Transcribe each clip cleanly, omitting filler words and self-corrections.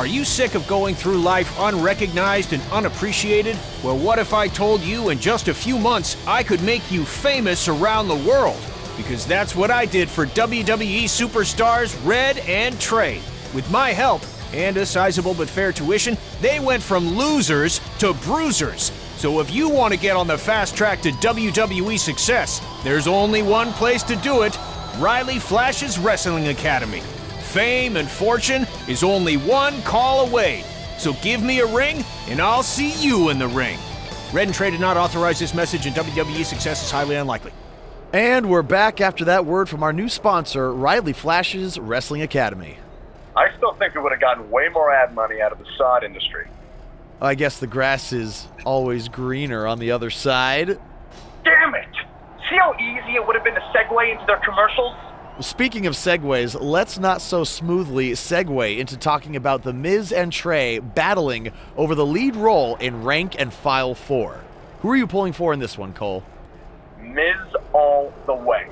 Are you sick of going through life unrecognized and unappreciated? Well, what if I told you in just a few months I could make you famous around the world? Because that's what I did for WWE superstars Red and Trey. With my help and a sizable but fair tuition, they went from losers to bruisers. So if you want to get on the fast track to WWE success, there's only one place to do it: Riley Flash's Wrestling Academy. Fame and fortune is only one call away. So give me a ring, and I'll see you in the ring. Red and Trey did not authorize this message, and WWE success is highly unlikely. And we're back after that word from our new sponsor, Riley Flash's Wrestling Academy. I still think we would have gotten way more ad money out of the sod industry. I guess the grass is always greener on the other side. Damn it! See how easy it would have been to segue into their commercials? Speaking of segues, let's not so smoothly segue into talking about The Miz and Trey battling over the lead role in Rank and File 4. Who are you pulling for in this one, Cole? Miz all the way.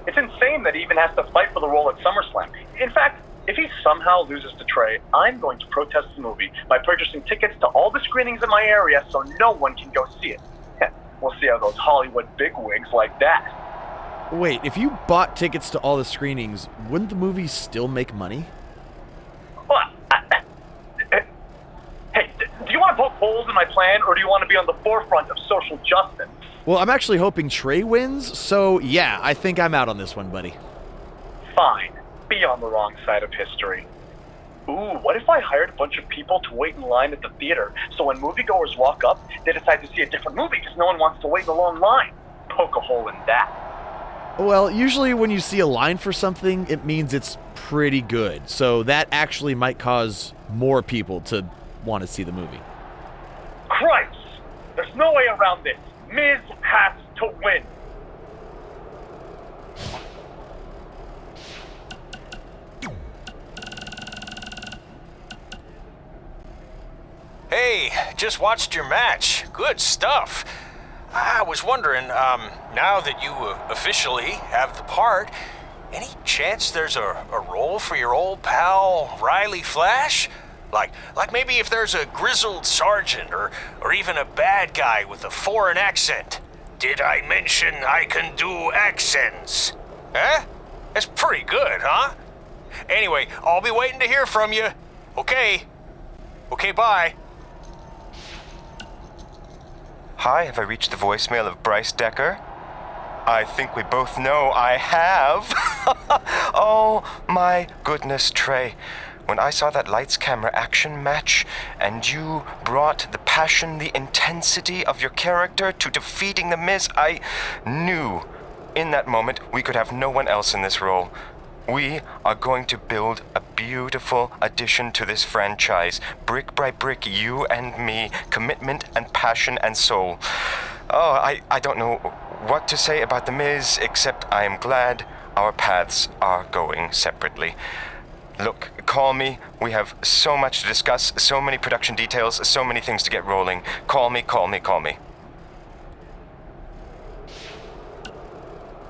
It's insane that he even has to fight for the role at SummerSlam. In fact, if he somehow loses to Trey, I'm going to protest the movie by purchasing tickets to all the screenings in my area so no one can go see it. We'll see how those Hollywood bigwigs like that. Wait, if you bought tickets to all the screenings, wouldn't the movie still make money? Well, hey, do you want to poke holes in my plan, or do you want to be on the forefront of social justice? Well, I'm actually hoping Trey wins, so yeah, I think I'm out on this one, buddy. Fine. Be on the wrong side of history. Ooh, what if I hired a bunch of people to wait in line at the theater, so when moviegoers walk up, they decide to see a different movie because no one wants to wait in a long line? Poke a hole in that. Well, usually when you see a line for something, it means it's pretty good, so that actually might cause more people to want to see the movie. Christ! There's no way around this. Miz has to win. Hey, just watched your match. Good stuff. I was wondering, now that you officially have the part, any chance there's a role for your old pal, Riley Flash? Like maybe if there's a grizzled sergeant or even a bad guy with a foreign accent. Did I mention I can do accents? Huh? That's pretty good, huh? Anyway, I'll be waiting to hear from you. Okay, bye. Hi, have I reached the voicemail of Bryce Decker? I think we both know I have. Oh my goodness, Trey. When I saw that lights, camera, action match, and you brought the passion, the intensity of your character to defeating The Miz, I knew in that moment we could have no one else in this role. We are going to build a beautiful addition to this franchise. Brick by brick, you and me, commitment and passion and soul. Oh, I don't know what to say about The Miz, except I am glad our paths are going separately. Look, call me. We have so much to discuss, so many production details, so many things to get rolling. Call me.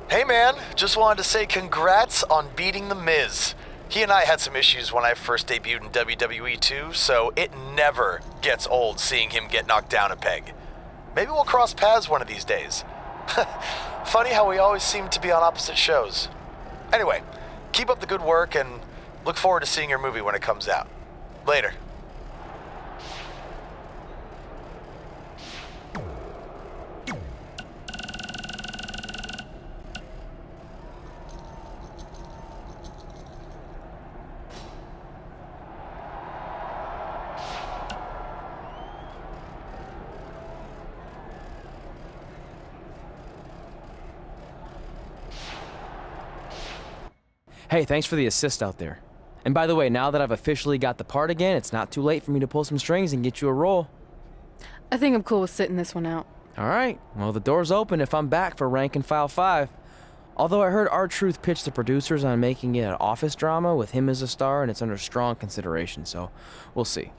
Hey man, just wanted to say congrats on beating The Miz. He and I had some issues when I first debuted in WWE too, so it never gets old seeing him get knocked down a peg. Maybe we'll cross paths one of these days. Funny how we always seem to be on opposite shows. Anyway, keep up the good work and look forward to seeing your movie when it comes out. Later. Hey, thanks for the assist out there. And by the way, now that I've officially got the part again, it's not too late for me to pull some strings and get you a role. I think I'm cool with sitting this one out. All right, well, the door's open if I'm back for Rank and File 5. Although I heard R-Truth pitch the producers on making it an office drama with him as a star, and it's under strong consideration, so we'll see.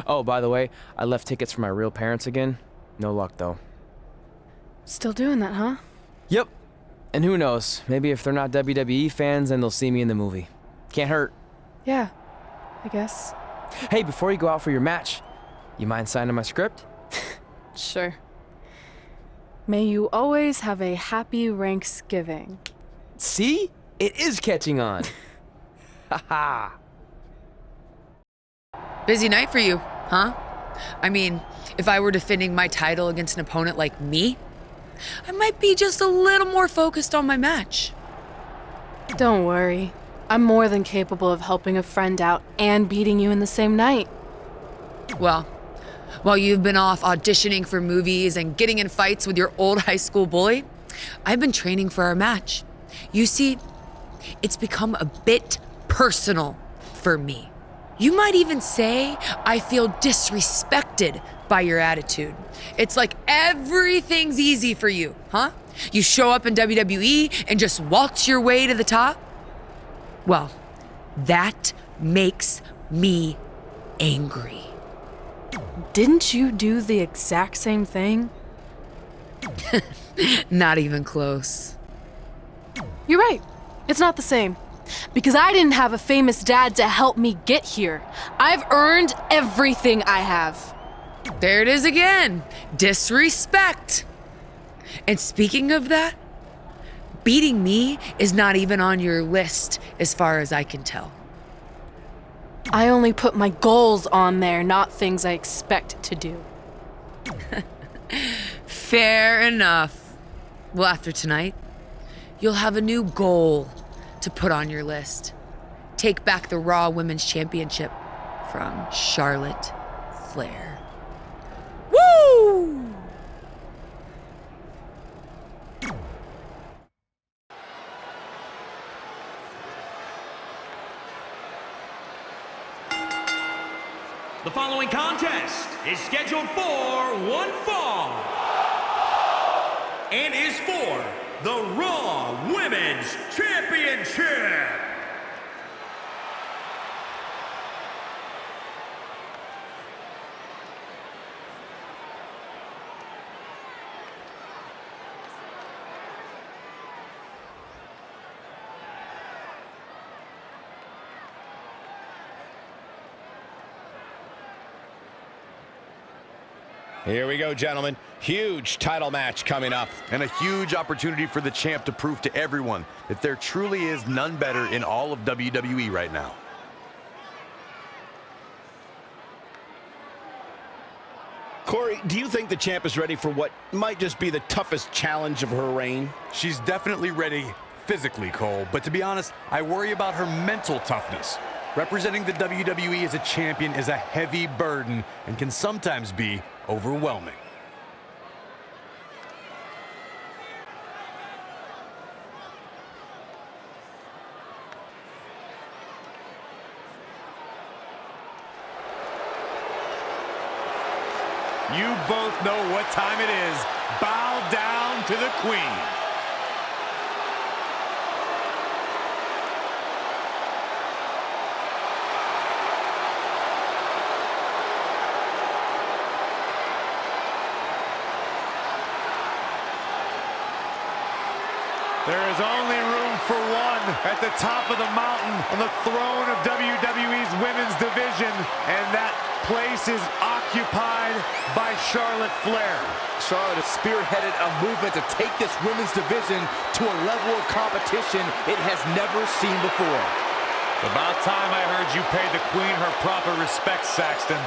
Oh, by the way, I left tickets for my real parents again. No luck, though. Still doing that, huh? Yep. And who knows, maybe if they're not WWE fans, then they'll see me in the movie. Can't hurt. Yeah, I guess. Hey, before you go out for your match, you mind signing my script? Sure. May you always have a happy Ranksgiving. See? It is catching on. Haha. Busy night for you, huh? I mean, if I were defending my title against an opponent like me, I might be just a little more focused on my match. Don't worry. I'm more than capable of helping a friend out and beating you in the same night. Well, while you've been off auditioning for movies and getting in fights with your old high school bully, I've been training for our match. You see, it's become a bit personal for me. You might even say I feel disrespected by your attitude. It's like everything's easy for you, huh? You show up in WWE and just waltz your way to the top? Well, that makes me angry. Didn't you do the exact same thing? Not even close. You're right. It's not the same. Because I didn't have a famous dad to help me get here. I've earned everything I have. There it is again. Disrespect. And speaking of that, beating me is not even on your list as far as I can tell. I only put my goals on there, not things I expect to do. Fair enough. Well, after tonight, you'll have a new goal to put on your list. Take back the Raw Women's Championship from Charlotte Flair. Woo! The following contest is scheduled for one fall and is for the Raw Women's Championship. Here we go, gentlemen. Huge title match coming up. And a huge opportunity for the champ to prove to everyone that there truly is none better in all of WWE right now. Corey, do you think the champ is ready for what might just be the toughest challenge of her reign? She's definitely ready physically, Cole. But to be honest, I worry about her mental toughness. Representing the WWE as a champion is a heavy burden and can sometimes be overwhelming. You both know what time it is. Bow down to the Queen. There is only room for one at the top of the mountain on the throne of WWE's women's division, and that place is occupied by Charlotte Flair. Charlotte has spearheaded a movement to take this women's division to a level of competition it has never seen before. About time I heard you pay the Queen her proper respect, Saxton.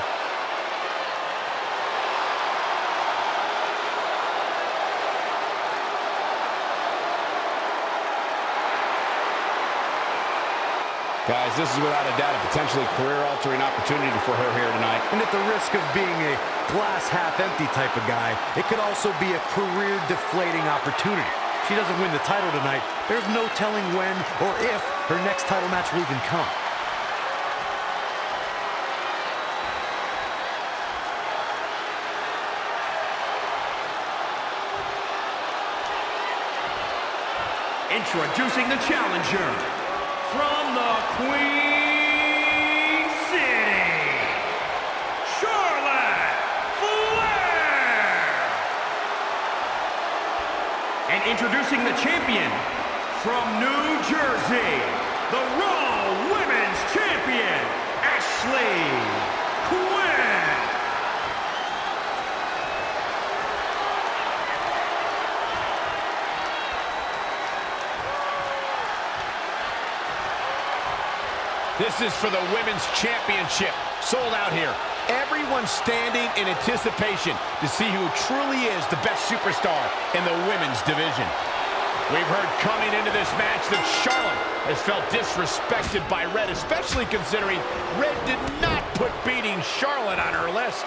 Guys, this is without a doubt a potentially career-altering opportunity for her here tonight. And at the risk of being a glass-half-empty type of guy, it could also be a career-deflating opportunity. If she doesn't win the title tonight, there's no telling when or if her next title match will even come. Introducing the challenger from the Queen City, Charlotte Flair. And introducing the champion from New Jersey, the Raw Women's Champion, Ashley This is for the Women's Championship. Sold out here. Everyone standing in anticipation to see who truly is the best superstar in the women's division. We've heard coming into this match that Charlotte has felt disrespected by Red, especially considering Red did not put beating Charlotte on her list.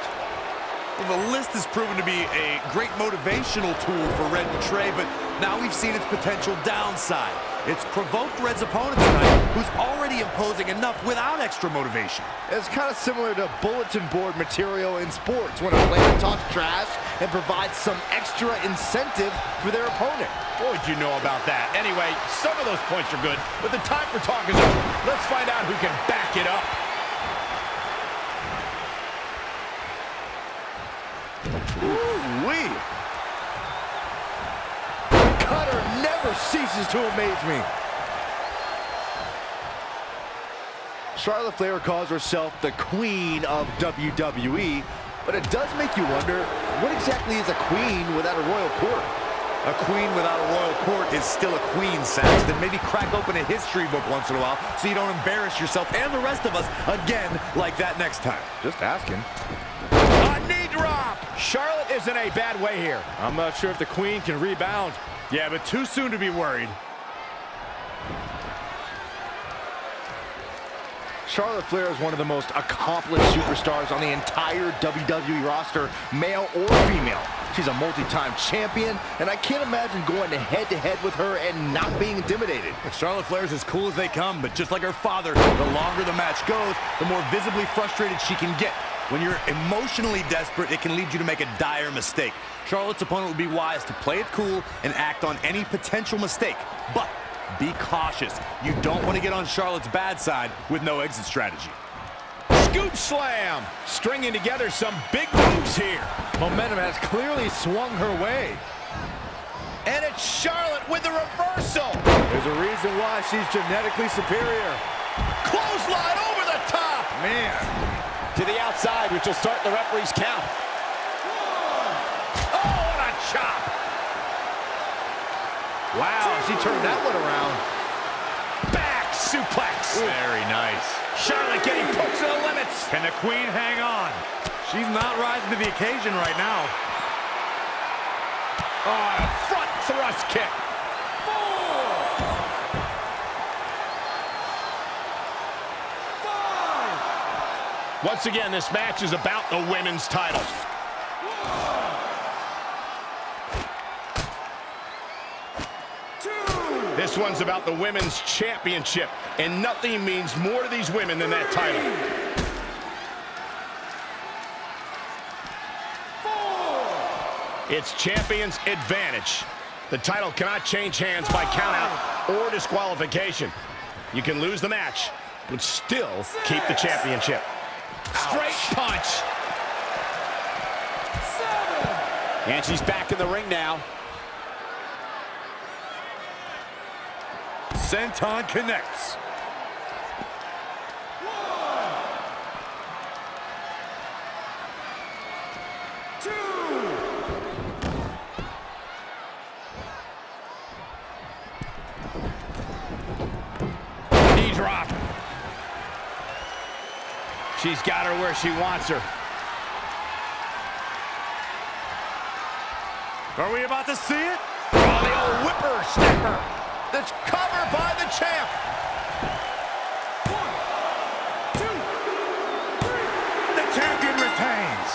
Well, the list has proven to be a great motivational tool for Red and Trey, but now we've seen its potential downside. It's provoked Red's opponent tonight, who's already imposing enough without extra motivation. It's kind of similar to bulletin board material in sports when a player talks trash and provides some extra incentive for their opponent. What would you know about that? Anyway, some of those points are good, but the time for talk is over. Let's find out who can back it up. Ooh-wee. Cutter never ceases to amaze me. Charlotte Flair calls herself the queen of WWE, but it does make you wonder, what exactly is a queen without a royal court? A queen without a royal court is still a queen, Sax. Then maybe crack open a history book once in a while so you don't embarrass yourself and the rest of us again like that next time. Just asking. A knee drop! Charlotte is in a bad way here. I'm not sure if the queen can rebound. Yeah, but too soon to be worried. Charlotte Flair is one of the most accomplished superstars on the entire WWE roster, male or female. She's a multi-time champion, and I can't imagine going head-to-head with her and not being intimidated. Charlotte Flair's as cool as they come, but just like her father, the longer the match goes, the more visibly frustrated she can get. When you're emotionally desperate, it can lead you to make a dire mistake. Charlotte's opponent would be wise to play it cool and act on any potential mistake. But be cautious. You don't want to get on Charlotte's bad side with no exit strategy. Scoop slam! Stringing together some big moves here. Momentum has clearly swung her way. And it's Charlotte with the reversal. There's a reason why she's genetically superior. Clothesline over the top. Man. To the outside, which will start the referee's count. Oh, what a chop. Wow, she turned that one around. Back suplex. Very nice. Charlotte getting pushed to the limits. Can the queen hang on? She's not rising to the occasion right now. Oh, a front thrust kick. Once again, this match is about the women's title. This one's about the women's championship, and nothing means more to these women than that title. It's champion's advantage. The title cannot change hands by countout or disqualification. You can lose the match, but still keep the championship. Straight punch. And she's back in the ring now. Senton connects. Knee drop. She's got her where she wants her. Are we about to see it? Oh, the old whipper snapper. That's covered by the champ. 1, 2, 3. The champion retains.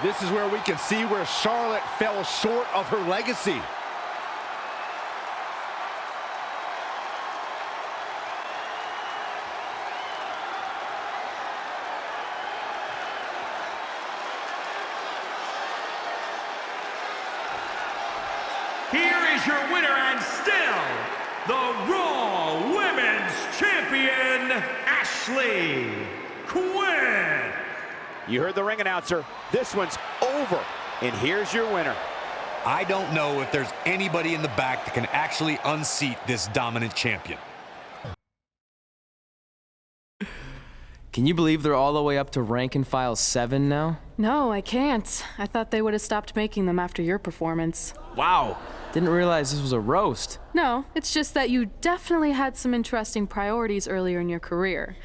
This is where we can see where Charlotte fell short of her legacy. Here is your winner and still the Raw Women's Champion, Ashley Quinn. You heard the ring announcer. This one's over. And here's your winner. I don't know if there's anybody in the back that can actually unseat this dominant champion. Can you believe they're all the way up to rank and file 7 now? No, I can't. I thought they would have stopped making them after your performance. Wow. Didn't realize this was a roast. No, it's just that you definitely had some interesting priorities earlier in your career.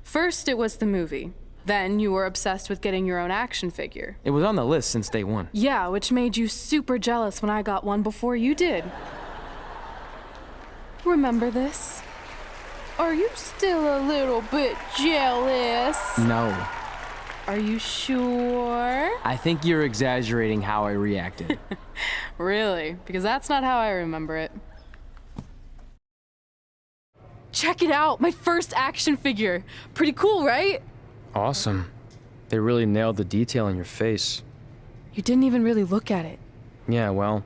First, it was the movie. Then you were obsessed with getting your own action figure. It was on the list since day one. Yeah, which made you super jealous when I got one before you did. Remember this? Are you still a little bit jealous? No. Are you sure? I think you're exaggerating how I reacted. Really? Because that's not how I remember it. Check it out! My first action figure! Pretty cool, right? Awesome. They really nailed the detail in your face. You didn't even really look at it. Yeah, well,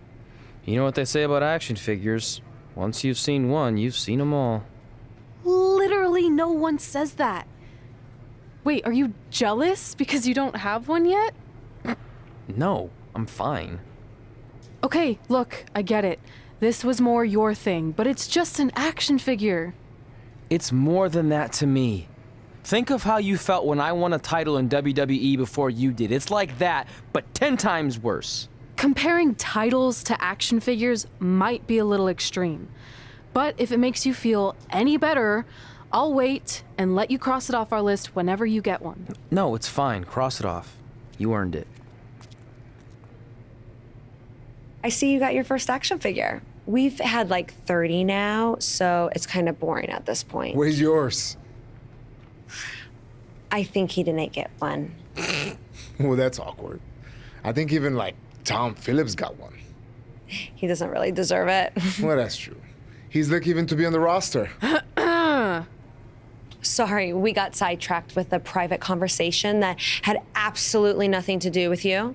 you know what they say about action figures. Once you've seen one, you've seen them all. Literally no one says that. Wait, are you jealous because you don't have one yet? No, I'm fine. Okay, look, I get it. This was more your thing, but it's just an action figure. It's more than that to me. Think of how you felt when I won a title in WWE before you did. It's like that, but 10 times worse. Comparing titles to action figures might be a little extreme. But if it makes you feel any better, I'll wait and let you cross it off our list whenever you get one. No, it's fine. Cross it off. You earned it. I see you got your first action figure. We've had like 30 now, so it's kind of boring at this point. Where's yours? I think he didn't get one. Well, that's awkward. I think even like Tom Phillips got one. He doesn't really deserve it. Well, that's true. He's lucky even to be on the roster. Sorry, we got sidetracked with a private conversation that had absolutely nothing to do with you.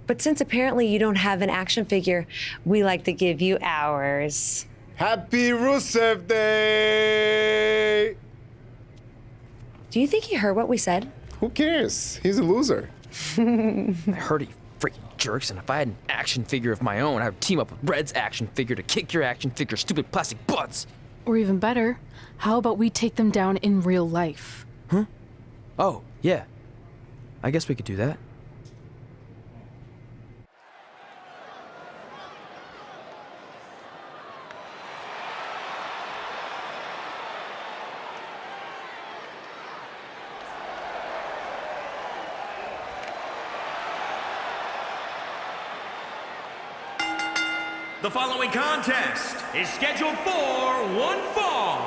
But since apparently you don't have an action figure, we like to give you ours. Happy Rusev Day! Do you think he heard what we said? Who cares? He's a loser. I heard he freaking jerks, and if I had an action figure of my own, I would team up with Red's action figure to kick your action figure stupid plastic butts. Or even better, how about we take them down in real life? Huh? Oh, yeah. I guess we could do that. The following contest is scheduled for one fall.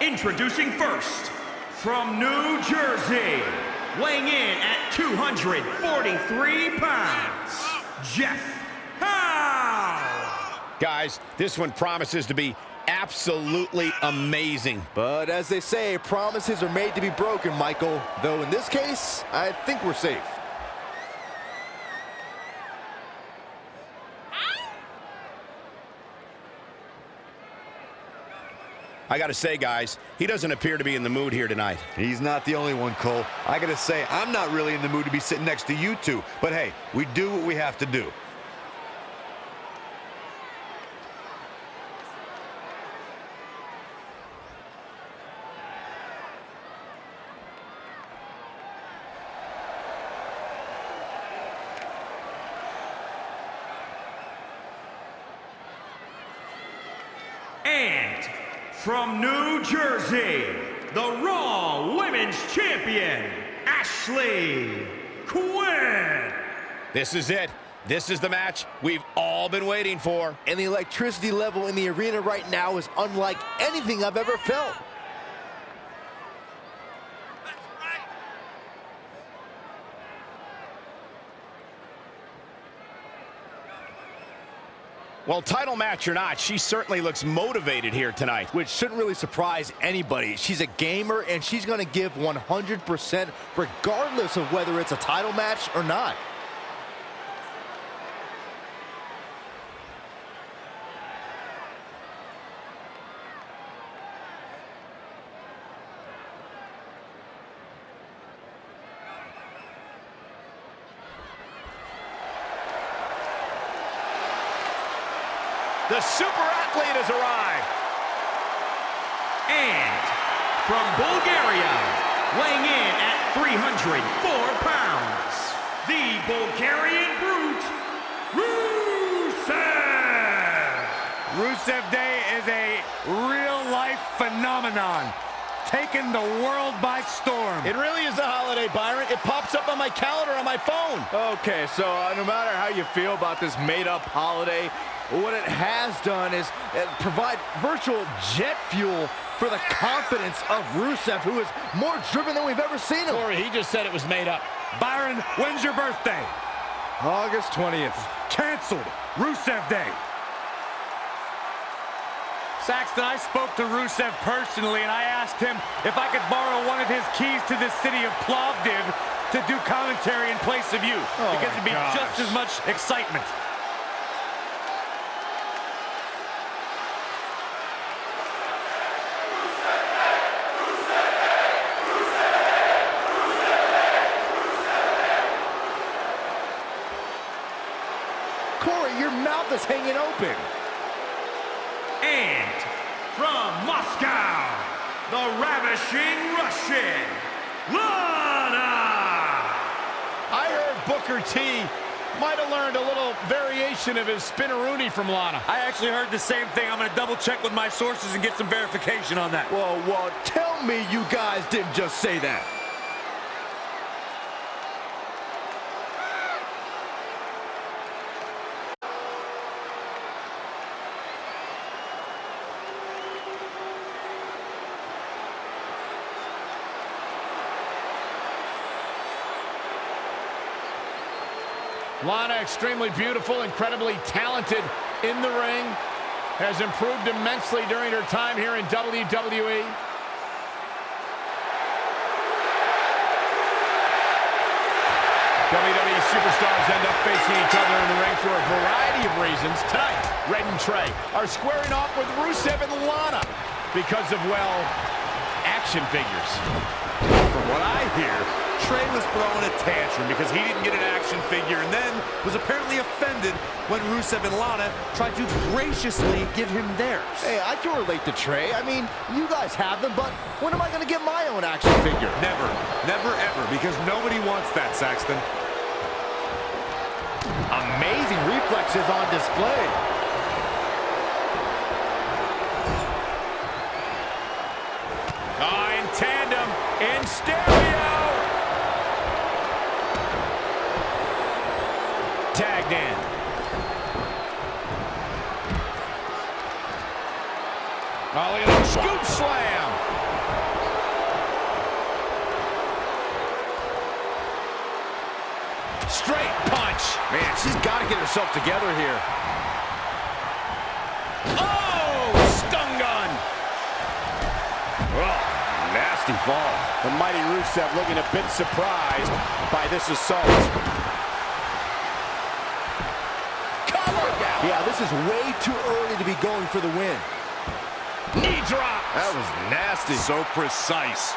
Introducing first, from New Jersey, weighing in at 243 pounds, Jeff Howe. Guys, this one promises to be absolutely amazing. But as they say, promises are made to be broken, Michael. Though in this case, I think we're safe. I gotta say, guys, he doesn't appear to be in the mood here tonight. He's not the only one, Cole. I gotta say, I'm not really in the mood to be sitting next to you two. But hey, we do what we have to do. And from New Jersey, the Raw Women's Champion, Ashley Quinn. This is it. This is the match we've all been waiting for. And the electricity level in the arena right now is unlike anything I've ever felt. Well, title match or not, she certainly looks motivated here tonight. Which shouldn't really surprise anybody. She's a gamer, and she's going to give 100% regardless of whether it's a title match or not. The super athlete has arrived. And from Bulgaria, weighing in at 304 pounds, the Bulgarian Brute, Rusev! Rusev Day is a real-life phenomenon, taking the world by storm. It really is a holiday, Byron. It pops up on my calendar on my phone. Okay, so no matter how you feel about this made-up holiday, what it has done is provide virtual jet fuel for the confidence of Rusev, who is more driven than we've ever seen him. Corey, he just said it was made up. Byron, when's your birthday? August 20th. Canceled. Rusev Day. Saxton, I spoke to Rusev personally, and I asked him if I could borrow one of his keys to the city of Plovdiv to do commentary in place of you, because it'd be just as much excitement. Corey, your mouth is hanging open. And from Moscow, the ravishing Russian, Lana! I heard Booker T might have learned a little variation of his spinneroonie from Lana. I actually heard the same thing. I'm going to double check with my sources and get some verification on that. Well, tell me you guys didn't just say that. Lana, extremely beautiful, incredibly talented in the ring, has improved immensely during her time here in WWE. WWE superstars end up facing each other in the ring for a variety of reasons. Tonight, Red and Trey are squaring off with Rusev and Lana because of, well, action figures. From what I hear, Trey was throwing a tantrum because he didn't get an action figure and then was apparently offended when Rusev and Lana tried to graciously give him theirs. Hey, I can relate to Trey. I mean, you guys have them, but when am I going to get my own action figure? Never, never, ever, because nobody wants that, Saxton. Amazing reflexes on display. In tandem, in stereo. Tagged in. Oh, look at that scoop slam. Straight punch. Man, she's got to get herself together here. Oh, stun gun. Oh, nasty fall. The mighty Rusev looking a bit surprised by this assault. Yeah, this is way too early to be going for the win. Knee drop. That was nasty. So precise.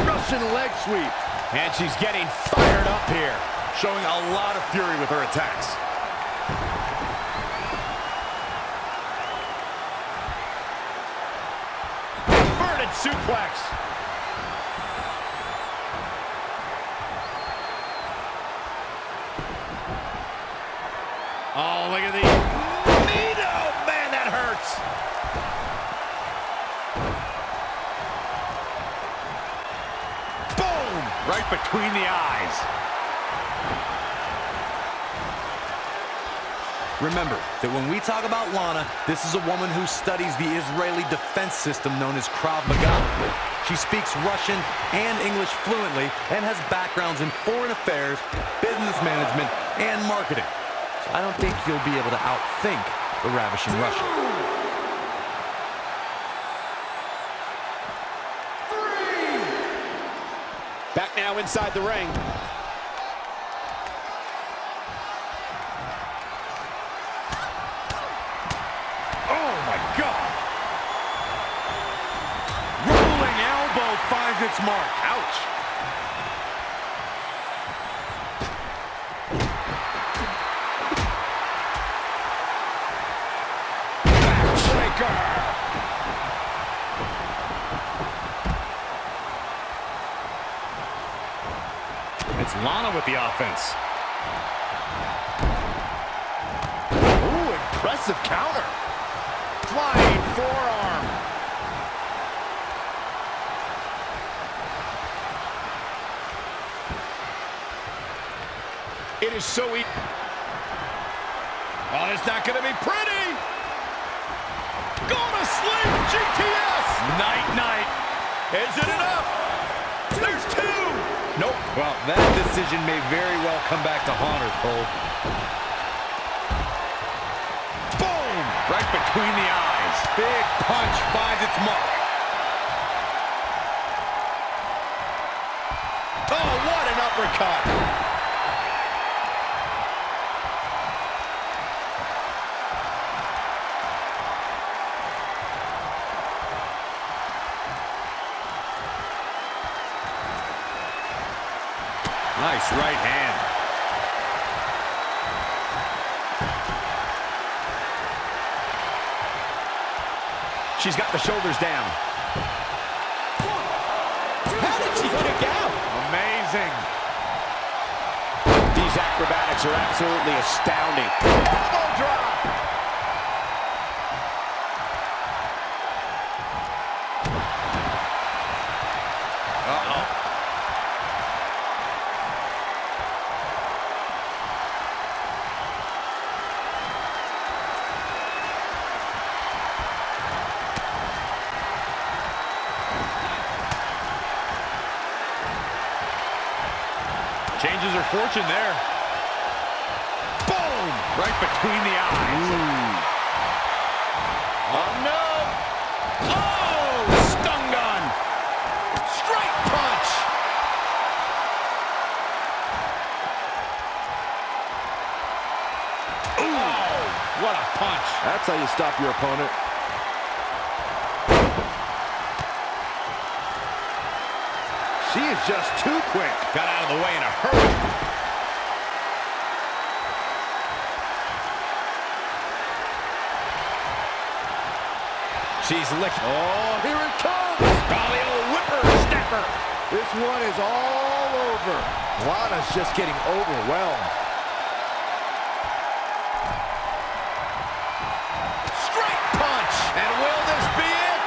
Russian leg sweep. And she's getting fired up here. Showing a lot of fury with her attacks. Inverted suplex. Oh, look at the knee. Oh, man, that hurts. Boom! Right between the eyes. Remember that when we talk about Lana, this is a woman who studies the Israeli defense system known as Krav Maga. She speaks Russian and English fluently and has backgrounds in foreign affairs, business management, and marketing. So I don't think you'll be able to outthink the ravishing Russian. Back now inside the ring. Oh, my God. Rolling elbow finds its mark. Ouch. It's Lana with the offense. Ooh, impressive counter. Flying forearm. It is so easy. Oh, it's not going to be pretty. Go to sleep, GTS. Night. Is it enough? There's two. Nope. Well, that decision may very well come back to haunt her, Cole. Boom. Right between the eyes. Big punch finds its mark. Oh, what an uppercut. Nice right hand. She's got the shoulders down. How did she kick out? Amazing. These acrobatics are absolutely astounding. Elbow drop. Uh-oh. Changes her fortune there. Boom! Right between the eyes. Oh, no. Oh! Stun gun! Straight punch. Ooh! What a punch. That's how you stop your opponent. She is just too quick. Got out of the way in a hurry. She's licked. Oh, here it comes. Golly, old whipper snapper. This one is all over. Lana's just getting overwhelmed. Straight punch. And will this be it?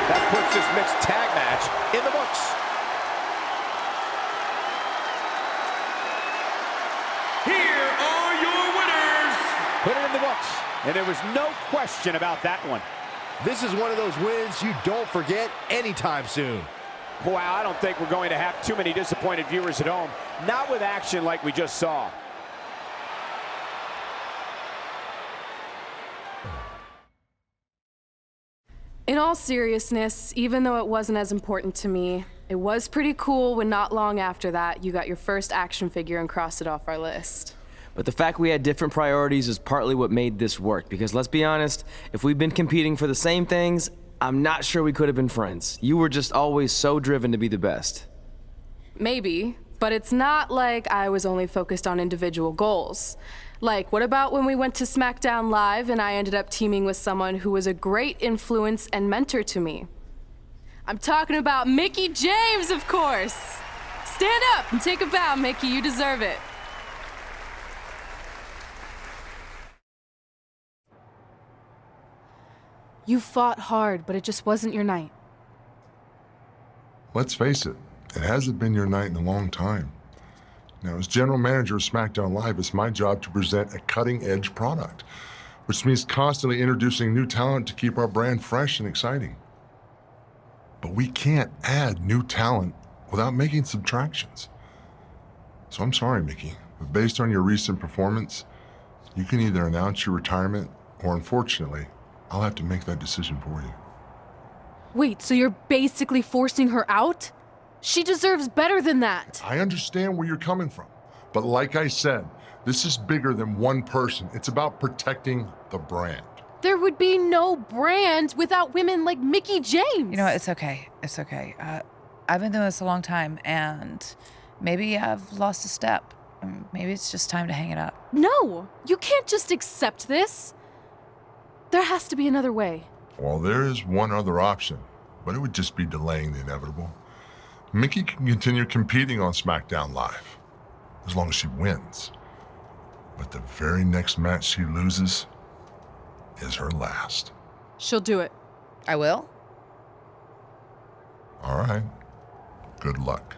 That puts this mixed tag match in the books. Here are your winners. Put it in the books, and there was no question about that one. This is one of those wins you don't forget anytime soon. Wow, I don't think we're going to have too many disappointed viewers at home. Not with action like we just saw. In all seriousness, even though it wasn't as important to me, it was pretty cool when not long after that, you got your first action figure and crossed it off our list. But the fact we had different priorities is partly what made this work, because let's be honest, if we'd been competing for the same things, I'm not sure we could have been friends. You were just always so driven to be the best. Maybe, but it's not like I was only focused on individual goals. Like, what about when we went to SmackDown Live and I ended up teaming with someone who was a great influence and mentor to me? I'm talking about Mickie James, of course! Stand up and take a bow, Mickie, you deserve it. You fought hard, but it just wasn't your night. Let's face it, it hasn't been your night in a long time. Now, as general manager of SmackDown Live, it's my job to present a cutting-edge product, which means constantly introducing new talent to keep our brand fresh and exciting. But we can't add new talent without making subtractions. So I'm sorry, Mickie, but based on your recent performance, you can either announce your retirement or, unfortunately, I'll have to make that decision for you. Wait, so you're basically forcing her out? She deserves better than that. I understand where you're coming from, but like I said, this is bigger than one person. It's about protecting the brand. There would be no brand without women like Mickie James. You know what? It's okay. It's okay. I've been doing this a long time, and maybe I've lost a step. Maybe it's just time to hang it up. No, you can't just accept this. There has to be another way. Well, there is one other option. but it would just be delaying the inevitable. Mickie can continue competing on SmackDown Live, as long as she wins. But the very next match she loses is her last. She'll do it. I will? All right. Good luck.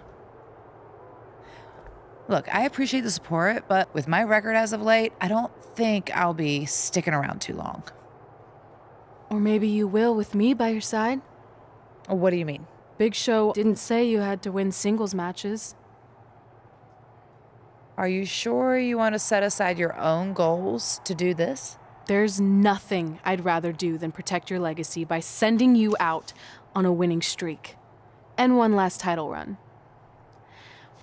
Look, I appreciate the support, but with my record as of late, I don't think I'll be sticking around too long. Or maybe you will with me by your side. What do you mean? Big Show didn't say you had to win singles matches. Are you sure you want to set aside your own goals to do this? There's nothing I'd rather do than protect your legacy by sending you out on a winning streak. And one last title run.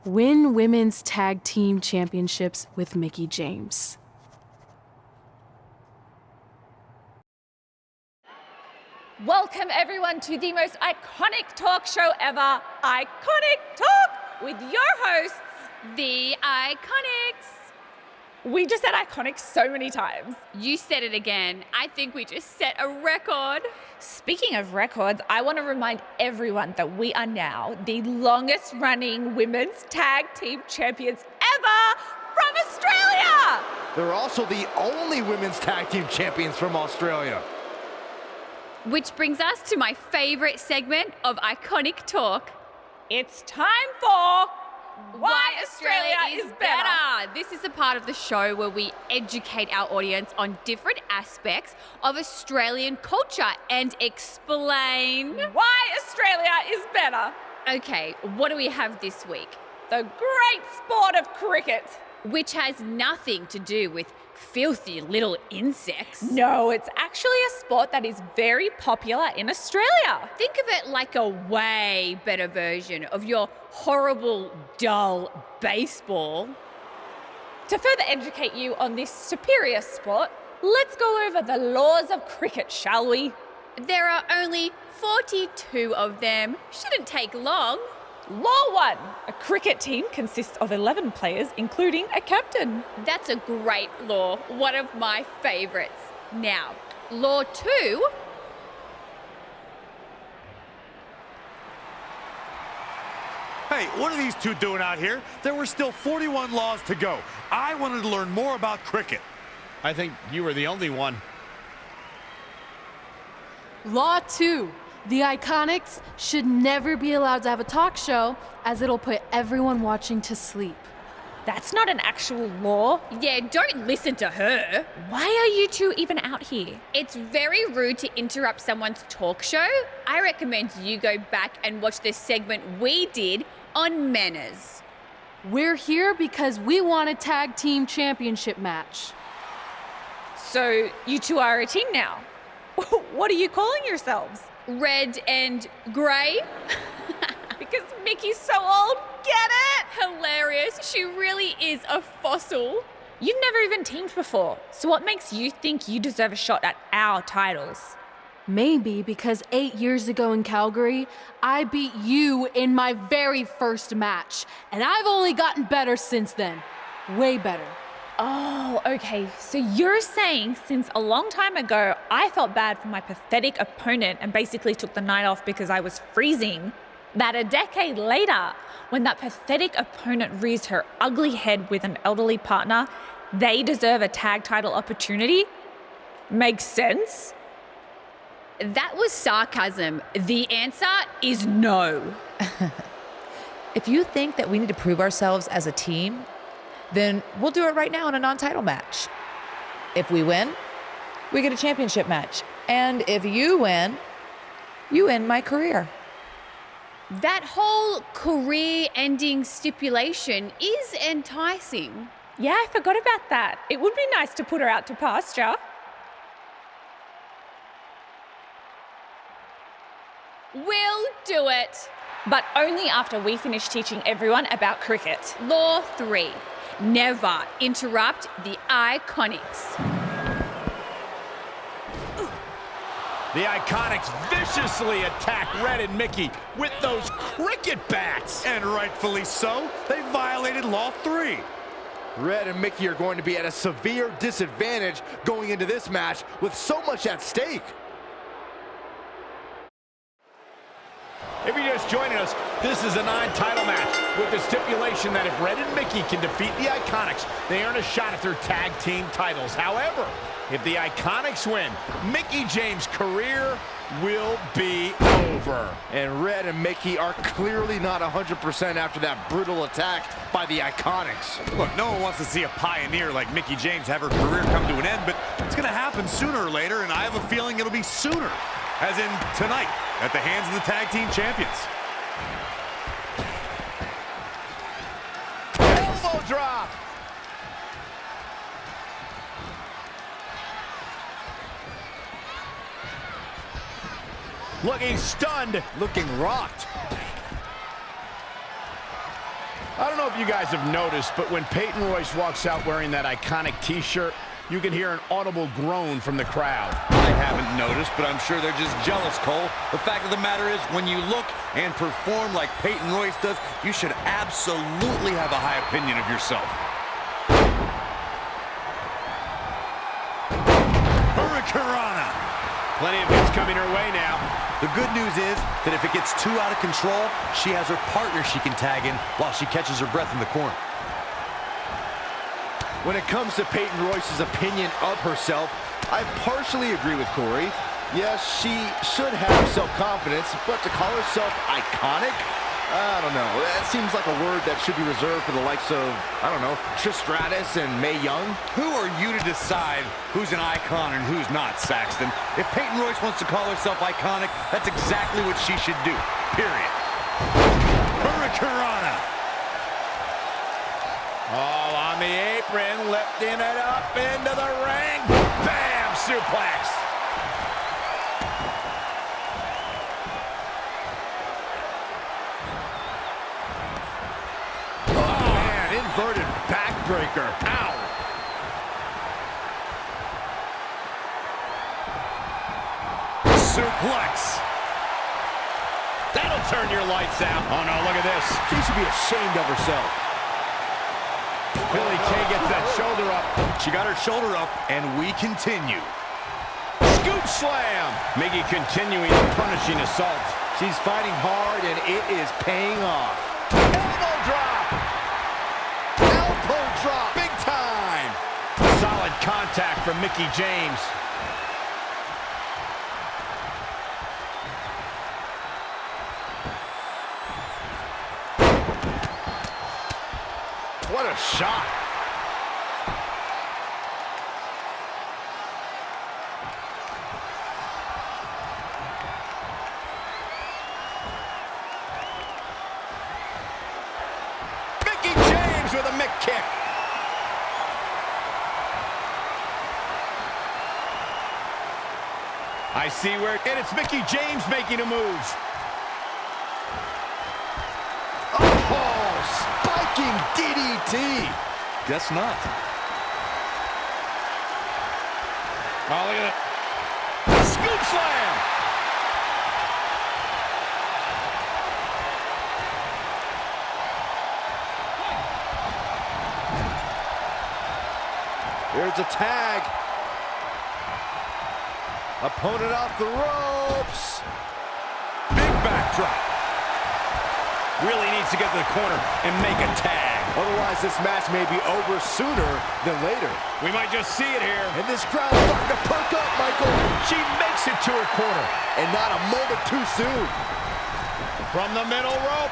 Win Women's Tag Team Championships with Mickie James. Welcome everyone to the most iconic talk show ever, Iconic Talk, with your hosts, the Iconics. We just said iconic so many times. You said it again. I think we just set a record. Speaking of records, I want to remind everyone that we are now the longest running women's tag team champions ever from Australia. They're also the only women's tag team champions from Australia. Which brings us to my favorite segment of Iconic Talk. It's time for Why Australia is Better. This is a part of the show where we educate our audience on different aspects of Australian culture and explain why Australia is better. Okay, what do we have this week? The great sport of cricket. Which has nothing to do with filthy little insects. No, it's actually a sport that is very popular in Australia. Think of it like a way better version of your horrible, dull baseball. To further educate you on this superior sport, let's go over the laws of cricket, shall we? There are only 42 of them. Shouldn't take long. Law 1. A cricket team consists of 11 players, including a captain. That's a great law. One of my favourites. Now, Law 2. Hey, what are these two doing out here? There were still 41 laws to go. I wanted to learn more about cricket. I think you were the only one. Law 2. The Iconics should never be allowed to have a talk show, as it'll put everyone watching to sleep. That's not an actual law. Yeah, don't listen to her. Why are you two even out here? It's very rude to interrupt someone's talk show. I recommend you go back and watch the segment we did on manners. We're here because we want a tag team championship match. So you two are a team now. What are you calling yourselves? Red and grey. Because Mickey's so old, get it? Hilarious. She really is a fossil. You've never even teamed before, so what makes you think you deserve a shot at our titles? Maybe because 8 years ago in Calgary, I beat you in my very first match, and I've only gotten better since then. Way better. Oh, okay. So you're saying since a long time ago, I felt bad for my pathetic opponent and basically took the night off because I was freezing, that a decade later, when that pathetic opponent rears her ugly head with an elderly partner, they deserve a tag title opportunity? Makes sense? That was sarcasm. The answer is no. If you think that we need to prove ourselves as a team, then we'll do it right now in a non-title match. If we win, we get a championship match. And if you win, you end my career. That whole career-ending stipulation is enticing. Yeah, I forgot about that. It would be nice to put her out to pasture. We'll do it. But only after we finish teaching everyone about cricket. Law 3. Never interrupt the Iconics. The Iconics viciously attack Red and Mickie with those cricket bats. And rightfully so, they violated Law 3. Red and Mickie are going to be at a severe disadvantage going into this match with so much at stake. If you're just joining us, this is a 9-title match with the stipulation that if Red and Mickey can defeat the Iconics, they earn a shot at their tag team titles. However, if the Iconics win, Mickie James' career will be over. And Red and Mickey are clearly not 100% after that brutal attack by the Iconics. Look, no one wants to see a pioneer like Mickie James have her career come to an end, but it's going to happen sooner or later, and I have a feeling it'll be sooner, as in tonight, at the hands of the tag team champions. Elbow drop. Looking stunned, looking rocked. I don't know if you guys have noticed, but when Peyton Royce walks out wearing that iconic t-shirt, you can hear an audible groan from the crowd. I haven't noticed, but I'm sure they're just jealous, Cole. The fact of the matter is, when you look and perform like Peyton Royce does, you should absolutely have a high opinion of yourself. Hurricanrana. Plenty of hits coming her way now. The good news is that if it gets too out of control, she has her partner she can tag in while she catches her breath in the corner. When it comes to Peyton Royce's opinion of herself, I partially agree with Corey. Yes, she should have self-confidence, but to call herself iconic? I don't know. That seems like a word that should be reserved for the likes of, I don't know, Trish Stratus and Mae Young. Who are you to decide who's an icon and who's not, Saxton? If Peyton Royce wants to call herself iconic, that's exactly what she should do, period. Hurricanrana. All on the apron, lifting it up into the ring. Bam! Suplex. Inverted backbreaker. Ow! Suplex. That'll turn your lights out. Oh no, look at this. She should be ashamed of herself. Billie Kay gets that shoulder up. She got her shoulder up, and we continue. Scoop slam. Mickie continuing the punishing assault. She's fighting hard, and it is paying off. Elbow drop. Elbow drop. Big time. Solid contact from Mickie James. What a shot. Mickie James with a Mick kick. I see where, and it's Mickie James making a move. Oh, spiking DDT. Guess not. Oh, look at it. Scoop slam. Here's a tag. Opponent off the ropes. Big backdrop. Really needs to get to the corner and make a tag. Otherwise, this match may be over sooner than later. We might just see it here. And this crowd is starting to perk up, Michael. She makes it to her corner. And not a moment too soon. From the middle rope.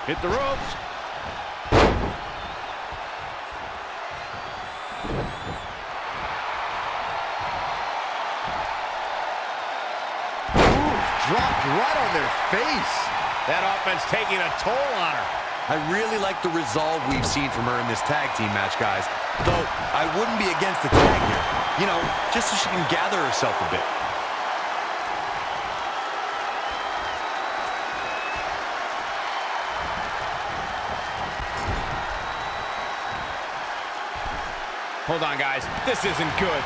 Hit the ropes. Dropped right on their face. That offense taking a toll on her. I really like the resolve we've seen from her in this tag team match, guys. Though, I wouldn't be against the tag here. You know, just so she can gather herself a bit. Hold on, guys. This isn't good.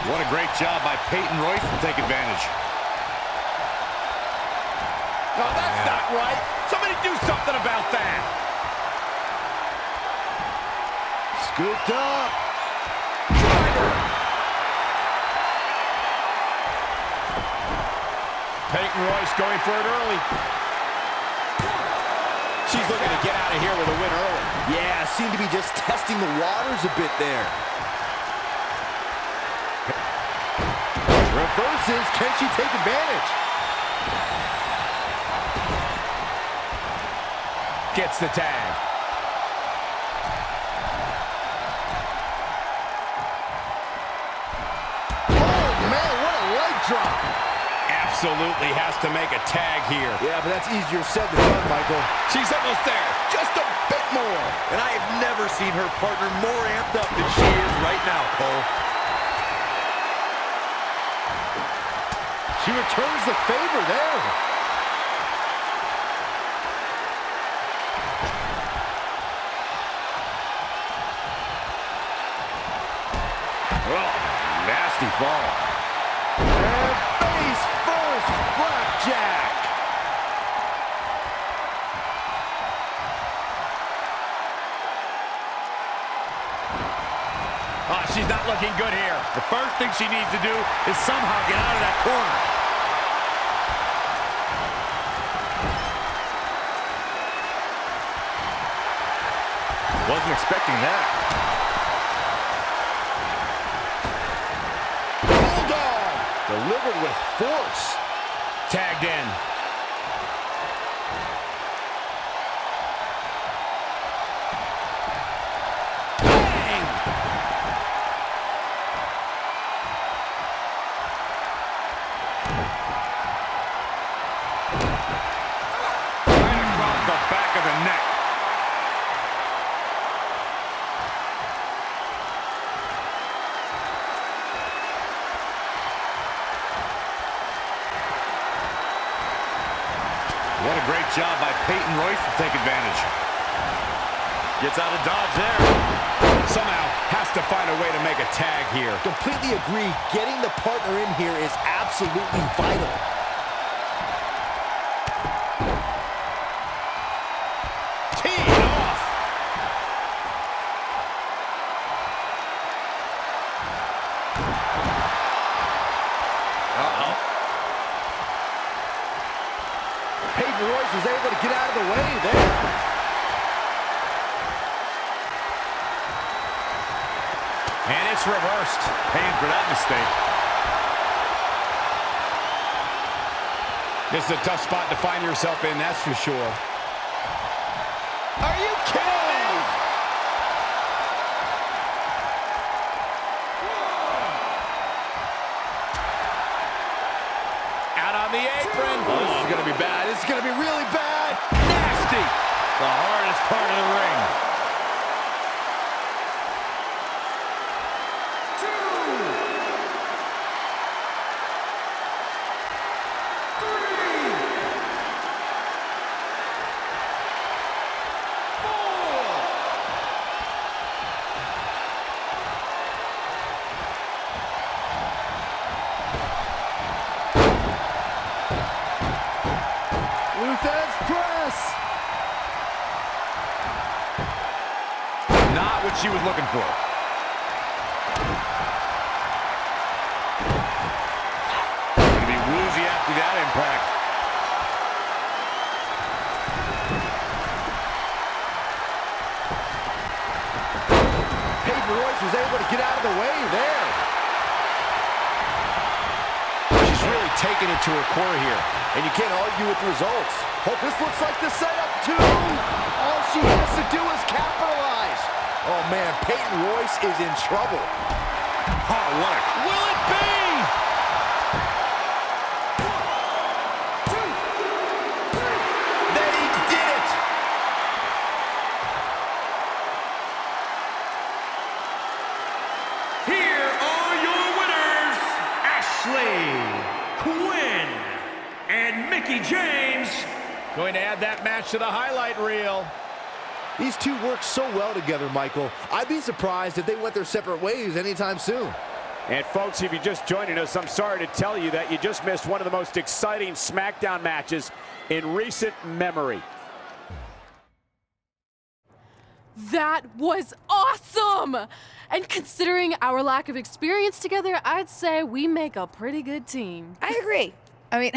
What a great job by Peyton Royce to take advantage. No, that's not right. Somebody do something about that. Scooped up. Peyton Royce going for it early. She's looking to get out of here with a win early. Yeah, seemed to be just testing the waters a bit there. Reverses, can she take advantage? Gets the tag. Oh, man, what a leg drop. Absolutely has to make a tag here. Yeah, but that's easier said than done, Michael. She's almost there. Just a bit more. And I have never seen her partner more amped up than she is right now, Cole. She returns the favor there. Oh, nasty fall. And face first, flapjack. Oh, she's not looking good here. The first thing she needs to do is somehow get out of that corner. Wasn't expecting that. Bulldog! Delivered with force. Tagged in. Bang! Right across the back of the neck. What a great job by Peyton Royce to take advantage. Gets out of dodge there. Somehow has to find a way to make a tag here. Completely agree. Getting the partner in here is absolutely vital. Teed off. Uh-oh. Peyton Royce is able to get out of the way there. And it's reversed. Paying for that mistake. This is a tough spot to find yourself in, that's for sure. Are you kidding me? Out on the apron. Oh, this is going to be bad. This is going to be really bad. Nasty. The hardest part of the ring. Luther's press. Not what she was looking for. Gonna be woozy after that impact. Peyton Royce was able to get out of the way there. She's really taking it to her core here. And you can't argue with the results. Hope this looks like the setup, too. All she has to do is capitalize. Oh, man, Peyton Royce is in trouble. Oh, what a... Will it be? 1, 2, 3. They did it. Here are your winners, Ashley, Quinn, and Mickie James. Going to add that match to the highlight reel. These two work so well together, Michael. I'd be surprised if they went their separate ways anytime soon. And folks, if you're just joining us, I'm sorry to tell you that you just missed one of the most exciting SmackDown matches in recent memory. That was awesome! And considering our lack of experience together, I'd say we make a pretty good team. I agree. I mean,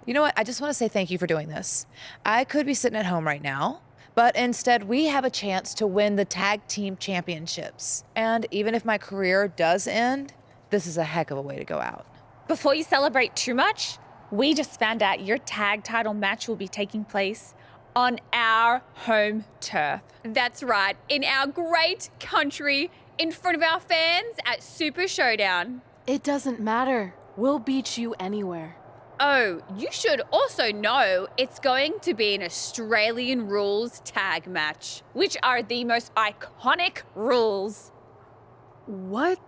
You know what? I just want to say thank you for doing this. I could be sitting at home right now, but instead we have a chance to win the tag team championships. And even if my career does end, this is a heck of a way to go out. Before you celebrate too much, we just found out your tag title match will be taking place on our home turf. That's right, in our great country, in front of our fans at Super Showdown. It doesn't matter. We'll beat you anywhere. Oh, you should also know it's going to be an Australian rules tag match, which are the most iconic rules. What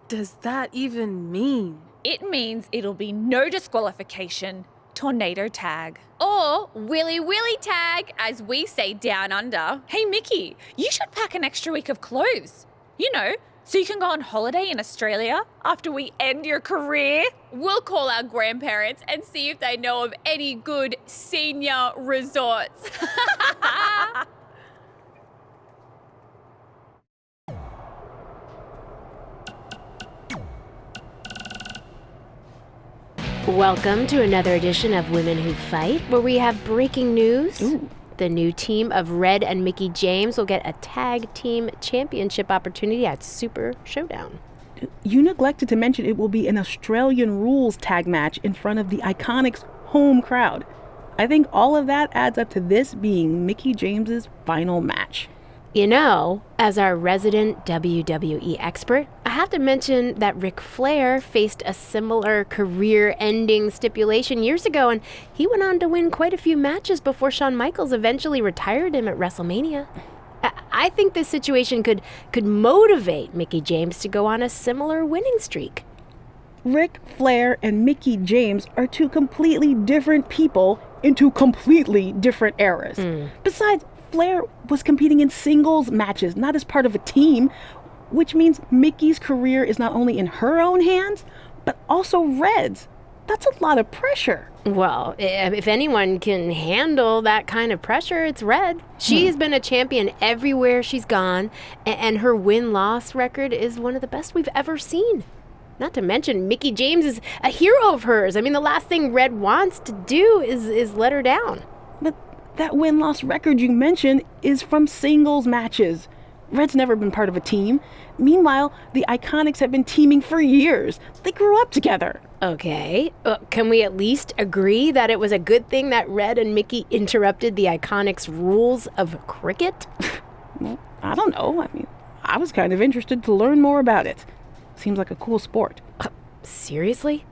does that even mean? It means it'll be no disqualification, tornado tag. Or willy willy tag, as we say down under. Hey, Mickey, you should pack an extra week of clothes. You know, so you can go on holiday in Australia after we end your career. We'll call our grandparents and see if they know of any good senior resorts. Welcome to another edition of Women Who Fight, where we have breaking news. Ooh. The new team of Red and Mickey James will get a tag team championship opportunity at Super Showdown. You neglected to mention it will be an Australian rules tag match in front of the Iconics' home crowd. I think all of that adds up to this being Mickey James's final match. You know, as our resident WWE expert, I have to mention that Ric Flair faced a similar career-ending stipulation years ago, and he went on to win quite a few matches before Shawn Michaels eventually retired him at WrestleMania. I think this situation could motivate Mickey James to go on a similar winning streak. Ric Flair and Mickey James are two completely different people in two completely different eras. Besides, Flair was competing in singles matches, not as part of a team, which means Mickey's career is not only in her own hands, but also Red's. That's a lot of pressure. Well, if anyone can handle that kind of pressure, it's Red. She's been a champion everywhere she's gone, and her win-loss record is one of the best we've ever seen. Not to mention, Mickey James is a hero of hers. I mean, the last thing Red wants to do is let her down. But that win-loss record you mentioned is from singles matches. Red's never been part of a team. Meanwhile, the Iconics have been teaming for years. They grew up together. Okay. Can we at least agree that it was a good thing that Red and Mickey interrupted the Iconics' rules of cricket? Well, I don't know. I mean, I was kind of interested to learn more about it. Seems like a cool sport. Seriously?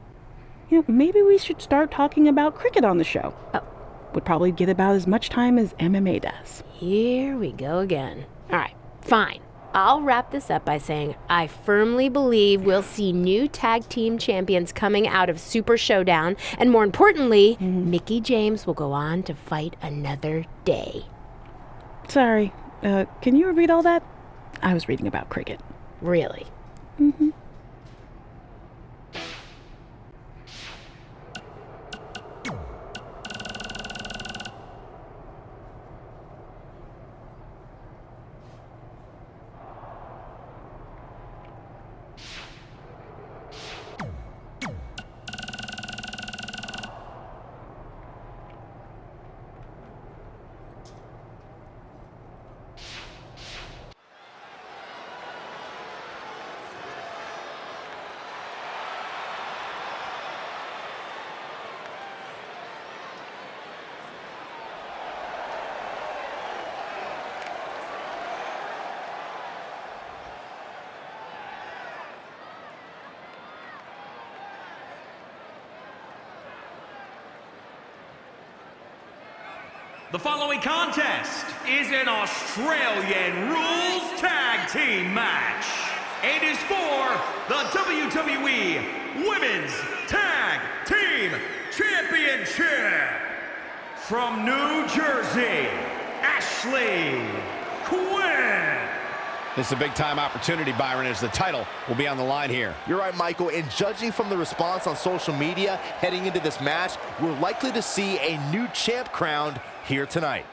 You know, maybe we should start talking about cricket on the show. Would probably get about as much time as MMA does. Here we go again. All right, fine. I'll wrap this up by saying I firmly believe we'll see new tag team champions coming out of Super Showdown, and more importantly, Mickey James will go on to fight another day. Sorry, can you read all that? I was reading about cricket. Really? Mm-hmm. The following contest is an Australian Rules Tag Team match. It is for the WWE Women's Tag Team Championship. From New Jersey, Ashley Quinn. This is a big-time opportunity, Byron, as the title will be on the line here. You're right, Michael, and judging from the response on social media heading into this match, we're likely to see a new champ crowned here tonight.